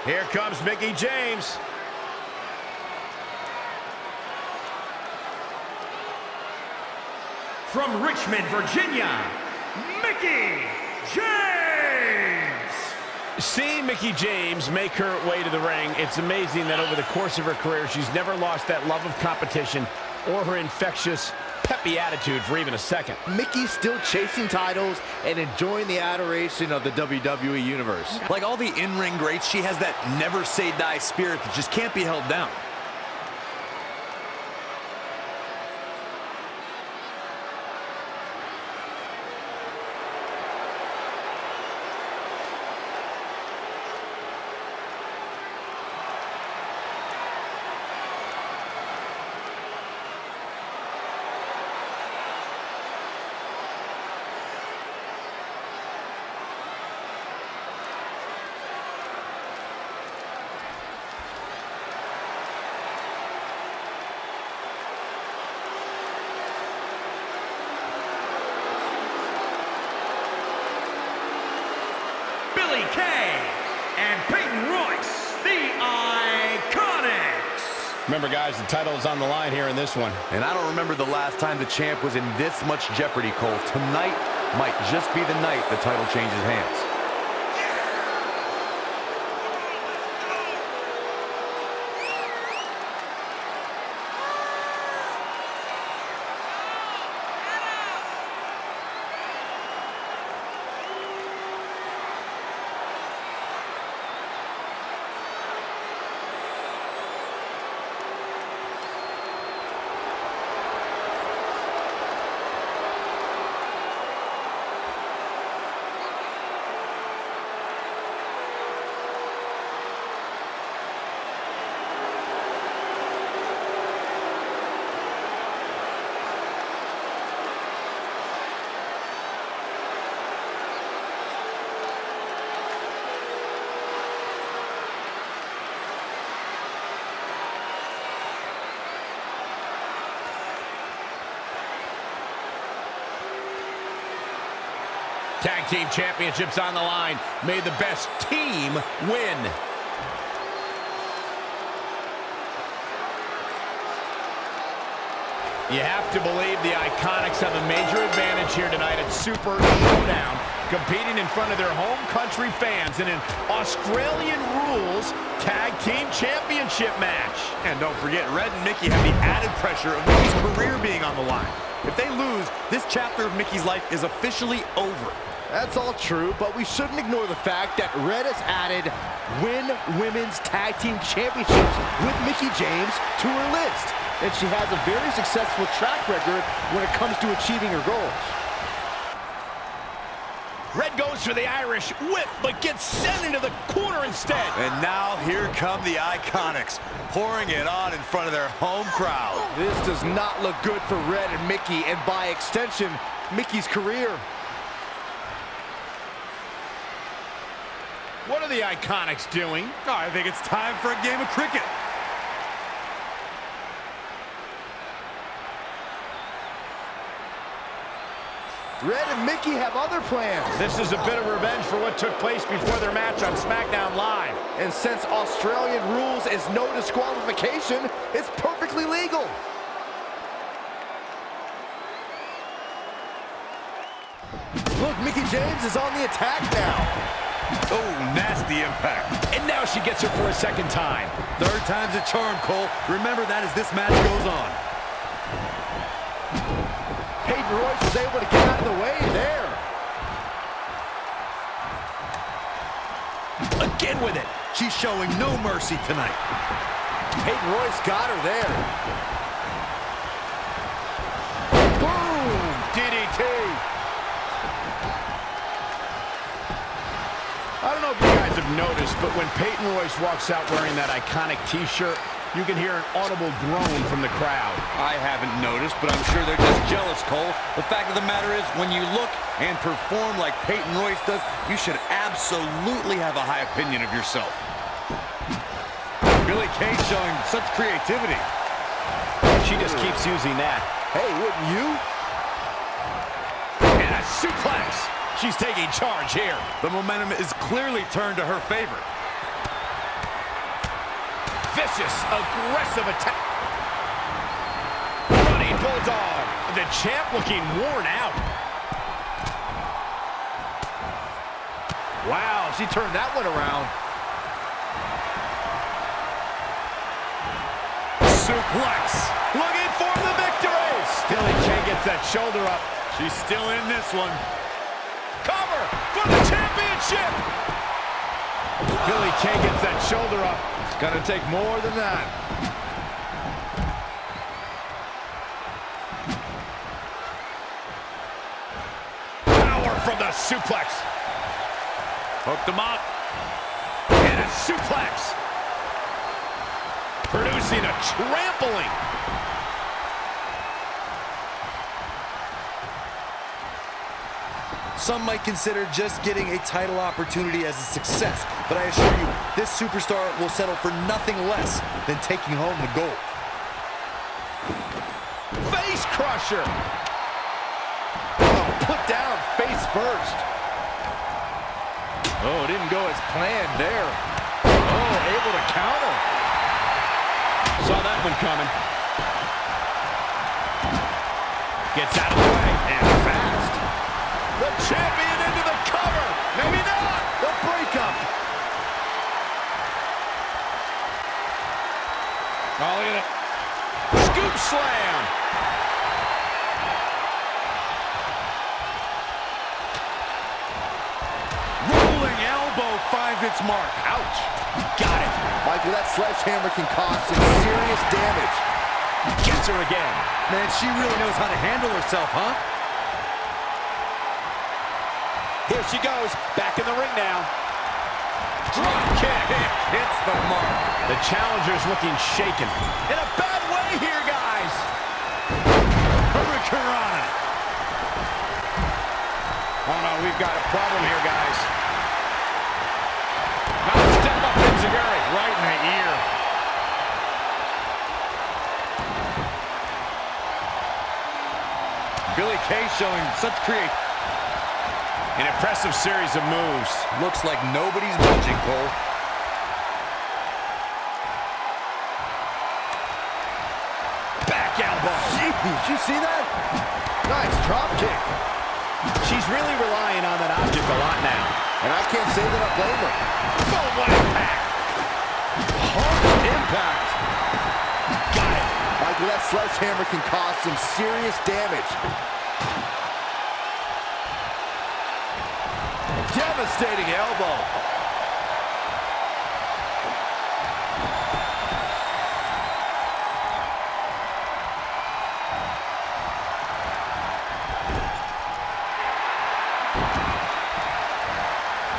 Here comes Mickie James. From Richmond, Virginia, Mickie James! Seeing Mickie James make her way to the ring, it's amazing that over the course of her career, she's never lost that love of competition or her infectious, peppy attitude for even a second. Mickie's still chasing titles and enjoying the adoration of the WWE Universe. Like all the in-ring greats, she has that never-say-die spirit that just can't be held down. Billy Kay and Peyton Royce, the Iconics. Remember, guys, the title is on the line here in this one. And I don't remember the last time the champ was in this much jeopardy, Cole. Tonight might just be the night the title changes hands. Tag team championships on the line. May the best team win. You have to believe the Iconics have a major advantage here tonight at Super Showdown, competing in front of their home country fans in an Australian Rules Tag Team Championship match. And don't forget, Red and Mickie have the added pressure of Mickie's career being on the line. If they lose, this chapter of Mickie's life is officially over. That's all true, but we shouldn't ignore the fact that Red has added Women's Tag Team Championships with Mickie James to her list. And she has a very successful track record when it comes to achieving her goals. Red goes for the Irish whip, but gets sent into the corner instead. And now here come the Iconics, pouring it on in front of their home crowd. This does not look good for Red and Mickie, and by extension, Mickie's career. What are the Iconics doing? Oh, I think it's time for a game of cricket. Red and Mickie have other plans. This is a bit of revenge for what took place before their match on SmackDown Live. And since Australian rules is no disqualification, it's perfectly legal. Look, Mickie James is on the attack now. Oh, nasty impact. And now she gets her for a second time. Third time's a charm, Cole. Remember that as this match goes on. Peyton Royce was able to get out of the way there. Again with it. She's showing no mercy tonight. Peyton Royce got her there. Boom! DDT. I don't know if you guys have noticed, but when Peyton Royce walks out wearing that iconic t-shirt, you can hear an audible groan from the crowd. I haven't noticed, but I'm sure they're just jealous, Cole. The fact of the matter is, when you look and perform like Peyton Royce does, you should absolutely have a high opinion of yourself. Billy Kay showing such creativity. She just keeps using that. Hey, wouldn't you? And a suplex. She's taking charge here. The momentum is clearly turned to her favor. vicious, aggressive attack. Running bulldog. The champ looking worn out. Wow, she turned that one around. Suplex. Looking for the victory. Billie Kay gets that shoulder up. She's still in this one. Cover for the championship. Billie Kay gets that shoulder up. It's gonna take more than that. Power from the suplex. Hooked him up. And a suplex. Producing a trampling. Some might consider just getting a title opportunity as a success, but I assure you, this superstar will settle for nothing less than taking home the gold. Face crusher. Oh, put down face first. Oh, it didn't go as planned there. Oh, able to counter. Saw that one coming. Gets out of the way and fast. The champion into the cover. Maybe not. The breakup. Oh, look at it. Scoop slam. Rolling elbow finds its mark. Ouch. Got it. Michael, that sledgehammer can cause some serious damage. Gets her again. Man, she really knows how to handle herself, huh? Here she goes. Back in the ring now. Drop kick. Hits the mark. The challenger's looking shaken. In a bad way here, guys. Hurricanrana. Oh, no, we've got a problem here, guys. Now step up Enziguri. Right in the ear. Billie Kay showing such creativity. An impressive series of moves. Looks like nobody's budging, Cole. Back elbow. Jeez, did you see that? Nice drop kick. She's really relying on that object a lot now. And I can't say that I blame her. Boom, what impact. Hard impact. Got it. Michael, that sledgehammer can cause some serious damage. Devastating elbow.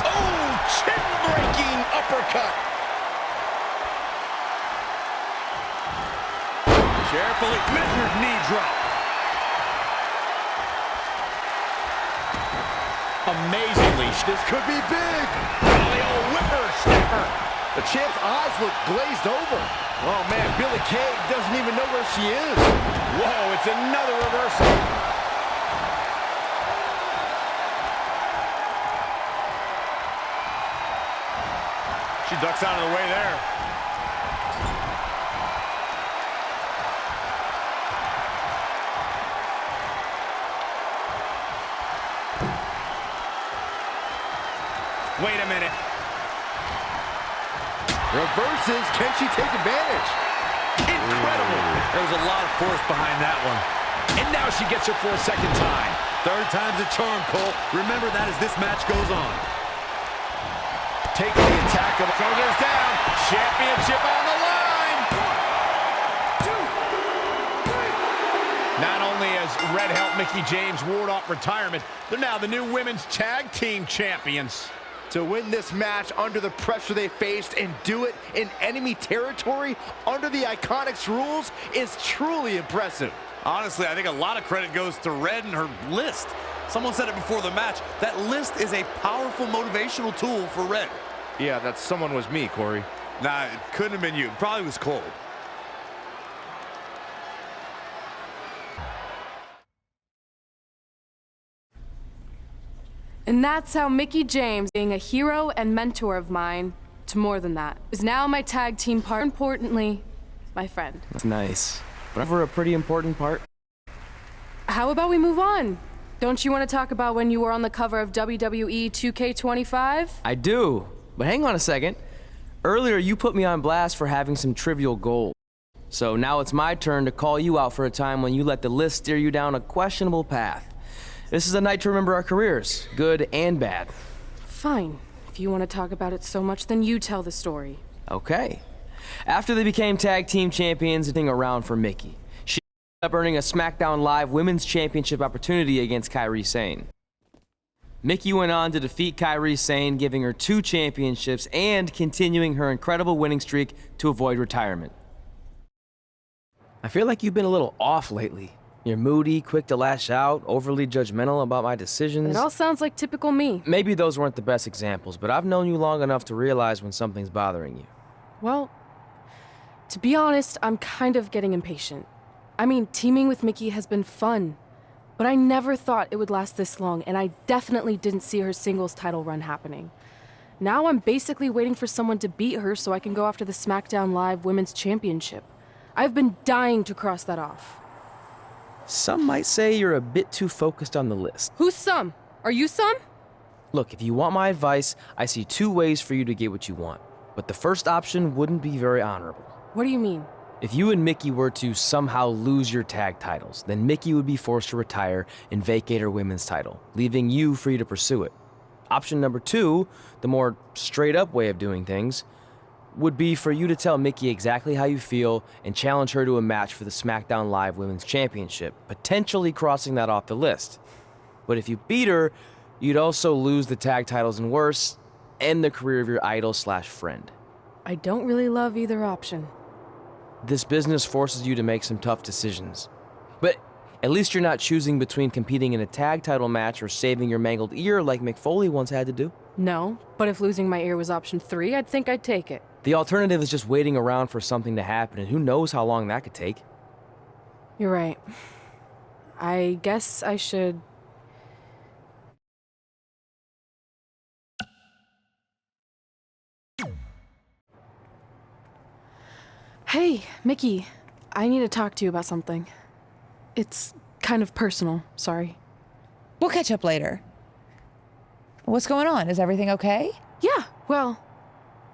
Oh, chin-breaking uppercut. Carefully measured knee drop. Amazingly, This could be big. the old whipper-snapper. The champ's eyes look glazed over. Oh, man, Billie Kay doesn't even know where she is. Whoa, it's another reversal. She ducks out of the way there. Wait a minute. Reverses. Can she take advantage? Incredible. There was a lot of force behind that one. And now she gets her for a second time. Third time's a charm, Cole. Remember that as this match goes on. Taking the attack of shoulders down. Championship on the line. 1, 2, 3. Not only has Red helped Mickie James ward off retirement, they're now the new women's tag team champions. To win this match under the pressure they faced and do it in enemy territory under the Iconics rules is truly impressive. Honestly, I think a lot of credit goes to Red and her list. Someone said it before the match. That list is a powerful motivational tool for Red. Yeah, that someone was me, Corey. Nah, it couldn't have been you. It probably was Cole. And that's how Mickie James, being a hero and mentor of mine, to more than that. Is now my tag team partner, importantly, my friend. That's nice. But for a pretty important part. How about we move on? Don't you want to talk about when you were on the cover of WWE 2K25? I do, but hang on a second. Earlier, you put me on blast for having some trivial goals. So now it's my turn to call you out for a time when you let the list steer you down a questionable path. This is a night to remember our careers, good and bad. Fine. If you want to talk about it so much, then you tell the story. Okay. After they became tag team champions, and around for Mickey. She ended up earning a SmackDown Live Women's Championship opportunity against Kairi Sane. Mickey went on to defeat Kairi Sane, giving her 2 championships and continuing her incredible winning streak to avoid retirement. I feel like you've been a little off lately. You're moody, quick to lash out, overly judgmental about my decisions. It all sounds like typical me. Maybe those weren't the best examples, but I've known you long enough to realize when something's bothering you. Well, to be honest, I'm kind of getting impatient. I mean, teaming with Mickey has been fun, but I never thought it would last this long, and I definitely didn't see her singles title run happening. Now I'm basically waiting for someone to beat her so I can go after the SmackDown Live Women's Championship. I've been dying to cross that off. Some might say you're a bit too focused on the list. Who's some? Are you some? Look, if you want my advice, I see 2 ways for you to get what you want. But the first option wouldn't be very honorable. What do you mean? If you and Mickey were to somehow lose your tag titles, then Mickey would be forced to retire and vacate her women's title, leaving you free to pursue it. Option number 2, the more straight-up way of doing things, would be for you to tell Mickey exactly how you feel and challenge her to a match for the SmackDown Live Women's Championship, potentially crossing that off the list. But if you beat her, you'd also lose the tag titles and worse, end the career of your idol/friend. I don't really love either option. This business forces you to make some tough decisions. But at least you're not choosing between competing in a tag title match or saving your mangled ear like Mick Foley once had to do. No, but if losing my ear was option 3, I'd think I'd take it. The alternative is just waiting around for something to happen, and who knows how long that could take. You're right. I guess I should... Hey, Mickey. I need to talk to you about something. It's kind of personal, sorry. We'll catch up later. What's going on? Is everything okay? Yeah, well,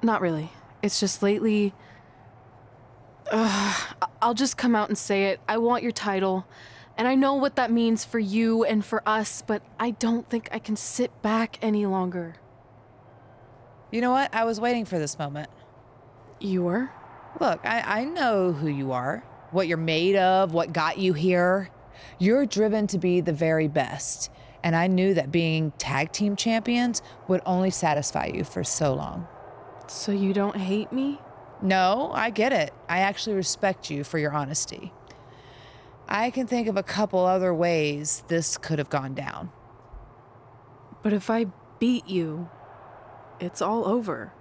not really. It's just lately... I'll just come out and say it. I want your title. And I know what that means for you and for us, but I don't think I can sit back any longer. You know what? I was waiting for this moment. You were? Look, I know who you are, what you're made of, what got you here. You're driven to be the very best. And I knew that being tag team champions would only satisfy you for so long. So you don't hate me? No, I get it. I actually respect you for your honesty. I can think of a couple other ways this could have gone down. But if I beat you, it's all over.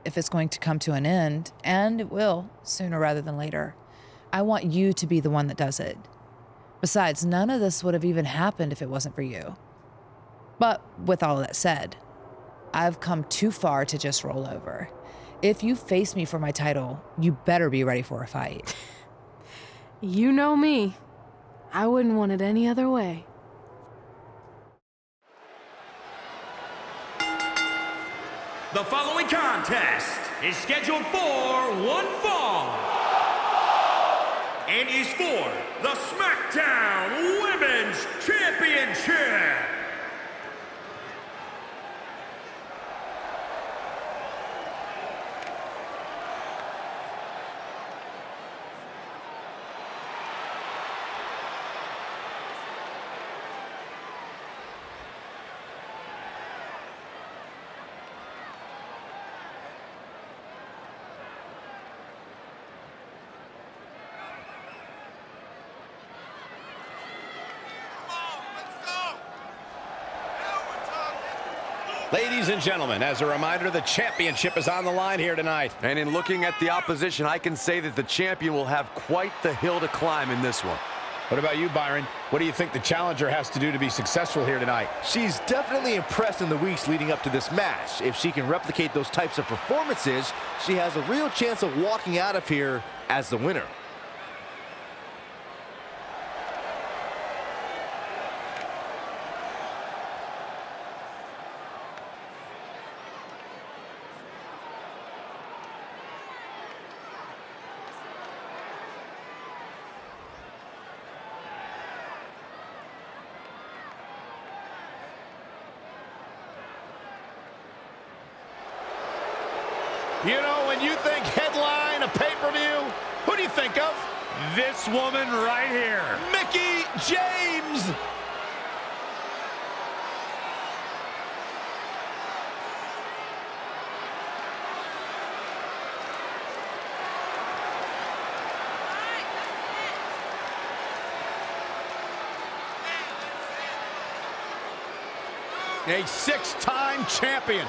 If it's going to come to an end, and it will, sooner rather than later, I want you to be the one that does it. Besides, none of this would have even happened if it wasn't for you. But with all that said, I've come too far to just roll over. If you face me for my title, you better be ready for a fight. You know me. I wouldn't want it any other way. The following contest is scheduled for one fall and is for the SmackDown Women's Championship. Ladies and gentlemen, as a reminder, the championship is on the line here tonight. And in looking at the opposition, I can say that the champion will have quite the hill to climb in this one. What about you, Byron? What do you think the challenger has to do to be successful here tonight? She's definitely impressed in the weeks leading up to this match. If she can replicate those types of performances, she has a real chance of walking out of here as the winner. You know, when you think headline, a pay-per-view, who do you think of? This woman right here. Mickie James! A six-time champion.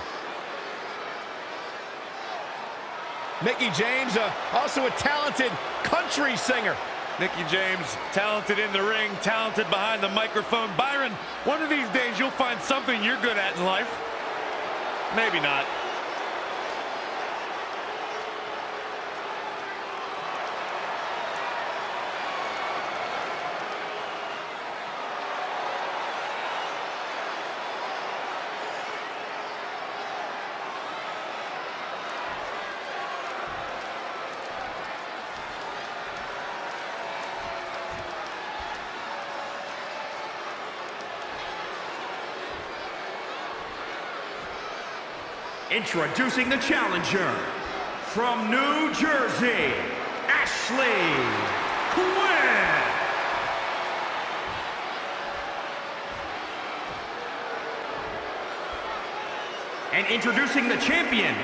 Mickie James, also a talented country singer. Mickie James, talented in the ring, talented behind the microphone. Byron, one of these days you'll find something you're good at in life. Maybe not. Introducing the challenger, from New Jersey, Ashley Quinn. And introducing the champion,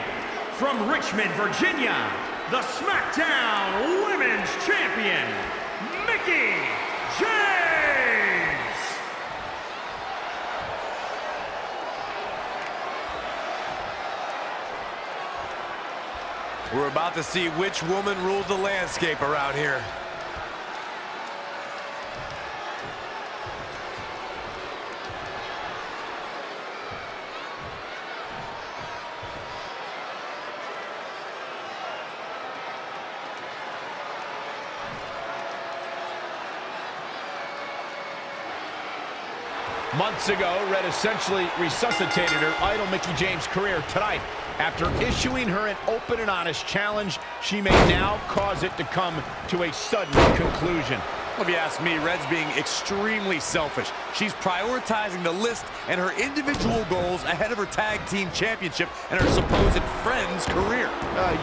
from Richmond, Virginia, the SmackDown Women's Champion, Mickie James. We're about to see which woman rules the landscape around here. Months ago, Red essentially resuscitated her idol Mickie James' career. Tonight, after issuing her an open and honest challenge, she may now cause it to come to a sudden conclusion. Well, if you ask me, Red's being extremely selfish. She's prioritizing the list and her individual goals ahead of her tag team championship and her supposed friend's career.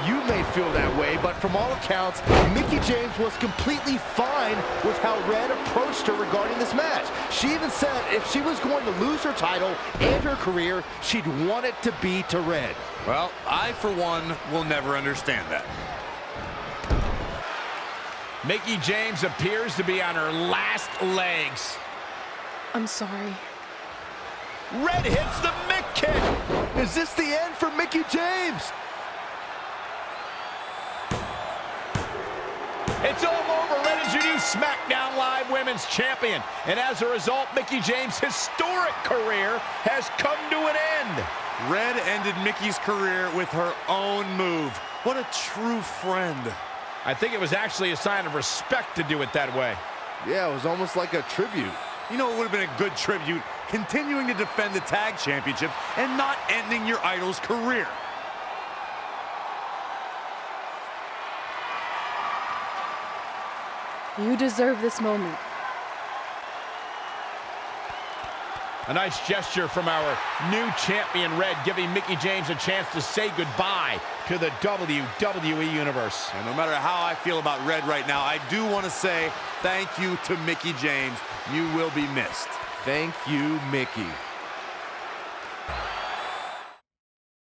You may feel that way, but from all accounts, Mickie James was completely fine with how Red approached her regarding this match. She even said if she was going to lose her title and her career, she'd want it to be to Red. Well, I, for one, will never understand that. Mickie James appears to be on her last legs. I'm sorry. Red hits the Mick kick. Is this the end for Mickie James? It's all over. Red is your new SmackDown Live Women's Champion. And as a result, Mickie James' historic career has come to an end. Red ended Mickie's career with her own move. What a true friend. I think it was actually a sign of respect to do it that way. Yeah, it was almost like a tribute. You know, it would have been a good tribute, continuing to defend the tag championship and not ending your idol's career. You deserve this moment. A nice gesture from our new champion, Red, giving Mickie James a chance to say goodbye to the WWE Universe. And no matter how I feel about Red right now, I do want to say thank you to Mickie James. You will be missed. Thank you, Mickie.